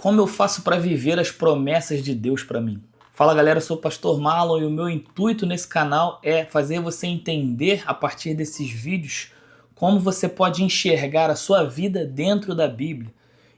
Como eu faço para viver as promessas de Deus para mim? Fala galera, eu sou o Pastor Marlon e o meu intuito nesse canal é fazer você entender a partir desses vídeos como você pode enxergar a sua vida dentro da Bíblia,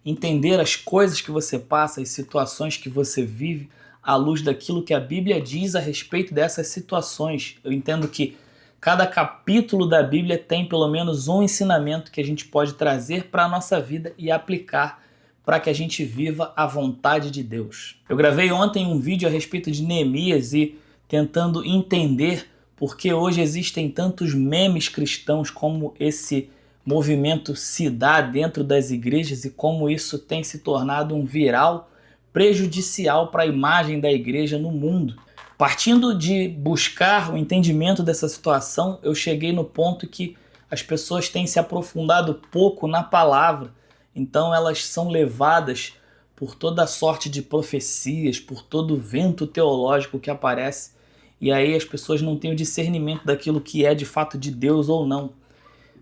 entender as coisas que você passa, as situações que você vive à luz daquilo que a Bíblia diz a respeito dessas situações. Eu entendo que cada capítulo da Bíblia tem pelo menos um ensinamento que a gente pode trazer para a nossa vida e aplicar para que a gente viva a vontade de Deus. Eu gravei ontem um vídeo a respeito de Neemias e tentando entender por que hoje existem tantos memes cristãos, como esse movimento se dá dentro das igrejas e como isso tem se tornado um viral prejudicial para a imagem da igreja no mundo. Partindo de buscar o entendimento dessa situação, eu cheguei no ponto que as pessoas têm se aprofundado pouco na palavra. Então elas são levadas por toda sorte de profecias, por todo o vento teológico que aparece, e aí as pessoas não têm o discernimento daquilo que é de fato de Deus ou não.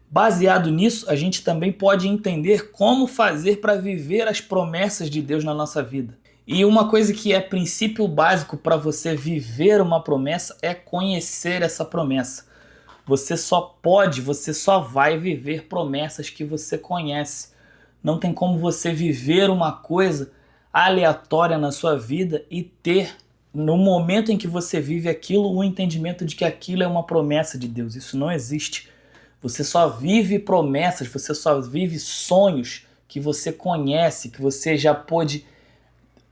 Baseado nisso, a gente também pode entender como fazer para viver as promessas de Deus na nossa vida. E uma coisa que é princípio básico para você viver uma promessa é conhecer essa promessa. Você só vai viver promessas que você conhece. Não tem como você viver uma coisa aleatória na sua vida e ter, no momento em que você vive aquilo, o entendimento de que aquilo é uma promessa de Deus. Isso não existe. Você só vive promessas, você só vive sonhos que você conhece, que você já pôde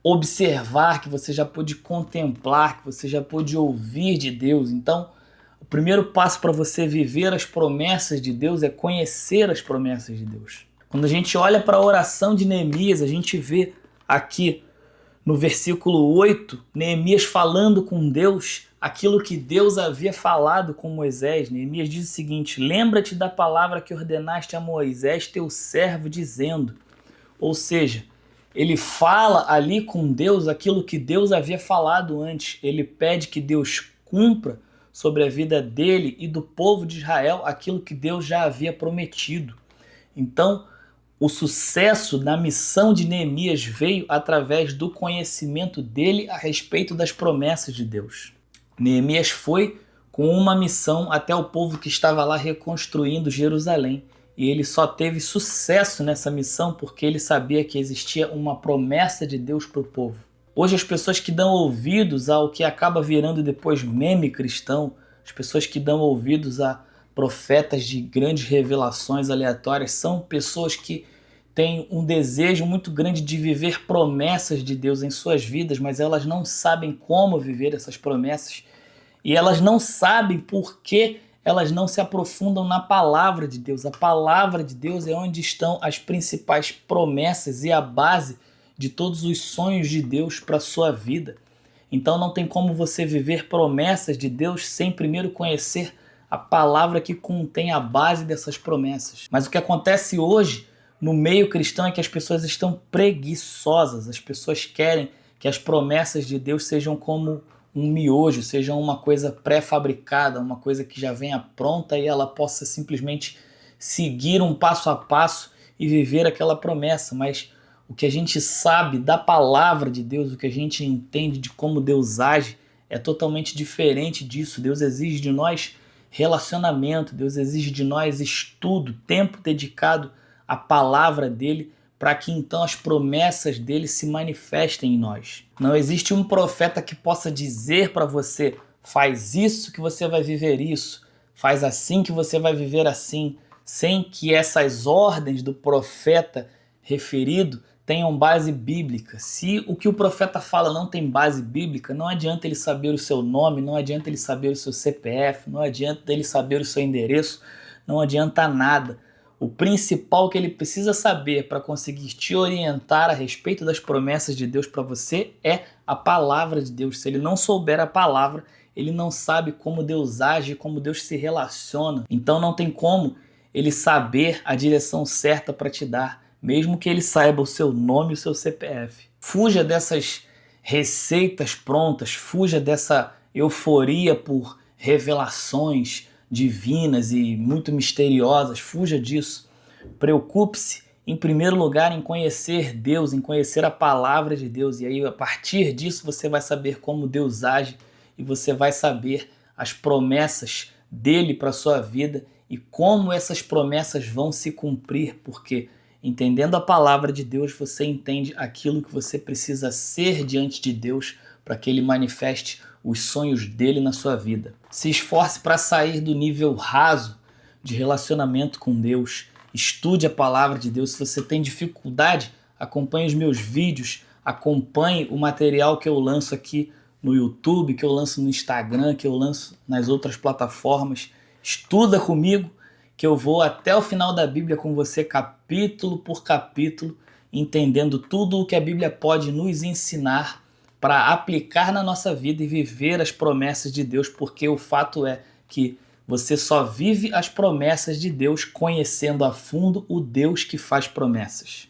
observar, que você já pôde contemplar, que você já pôde ouvir de Deus. Então, o primeiro passo para você viver as promessas de Deus é conhecer as promessas de Deus. Quando a gente olha para a oração de Neemias, a gente vê aqui no versículo 8, Neemias falando com Deus aquilo que Deus havia falado com Moisés. Neemias diz o seguinte: lembra-te da palavra que ordenaste a Moisés, teu servo, dizendo. Ou seja, ele fala ali com Deus aquilo que Deus havia falado antes. Ele pede que Deus cumpra sobre a vida dele e do povo de Israel aquilo que Deus já havia prometido. Então, o sucesso da missão de Neemias veio através do conhecimento dele a respeito das promessas de Deus. Neemias foi com uma missão até o povo que estava lá reconstruindo Jerusalém. E ele só teve sucesso nessa missão porque ele sabia que existia uma promessa de Deus para o povo. Hoje as pessoas que dão ouvidos ao que acaba virando depois meme cristão, as pessoas que dão ouvidos a profetas de grandes revelações aleatórias, são pessoas que têm um desejo muito grande de viver promessas de Deus em suas vidas, mas elas não sabem como viver essas promessas e elas não sabem por que elas não se aprofundam na palavra de Deus. A palavra de Deus é onde estão as principais promessas e a base de todos os sonhos de Deus para a sua vida. Então não tem como você viver promessas de Deus sem primeiro conhecer a palavra que contém a base dessas promessas. Mas o que acontece hoje no meio cristão é que as pessoas estão preguiçosas. As pessoas querem que as promessas de Deus sejam como um miojo, sejam uma coisa pré-fabricada, uma coisa que já venha pronta e ela possa simplesmente seguir um passo a passo e viver aquela promessa. Mas o que a gente sabe da palavra de Deus, o que a gente entende de como Deus age, é totalmente diferente disso. Deus exige de nós relacionamento, Deus exige de nós estudo, tempo dedicado à palavra dele, para que então as promessas dele se manifestem em nós. Não existe um profeta que possa dizer para você: faz isso que você vai viver isso, faz assim que você vai viver assim, sem que essas ordens do profeta referido tenham base bíblica. Se o que o profeta fala não tem base bíblica, não adianta ele saber o seu nome, não adianta ele saber o seu CPF, não adianta ele saber o seu endereço, não adianta nada. O principal que ele precisa saber para conseguir te orientar a respeito das promessas de Deus para você é a palavra de Deus. Se ele não souber a palavra, ele não sabe como Deus age, como Deus se relaciona. Então não tem como ele saber a direção certa para te dar, mesmo que ele saiba o seu nome e o seu CPF. Fuja dessas receitas prontas, fuja dessa euforia por revelações divinas e muito misteriosas. Fuja disso. Preocupe-se em primeiro lugar, em conhecer Deus, em conhecer a palavra de Deus. E aí, a partir disso, você vai saber como Deus age e você vai saber as promessas dele para a sua vida e como essas promessas vão se cumprir, porque entendendo a palavra de Deus, você entende aquilo que você precisa ser diante de Deus para que ele manifeste os sonhos dele na sua vida. Se esforce para sair do nível raso de relacionamento com Deus. Estude a palavra de Deus. Se você tem dificuldade, acompanhe os meus vídeos, acompanhe o material que eu lanço aqui no YouTube, que eu lanço no Instagram, que eu lanço nas outras plataformas. Estuda comigo, que eu vou até o final da Bíblia com você, capítulo por capítulo, entendendo tudo o que a Bíblia pode nos ensinar para aplicar na nossa vida e viver as promessas de Deus, porque o fato é que você só vive as promessas de Deus conhecendo a fundo o Deus que faz promessas.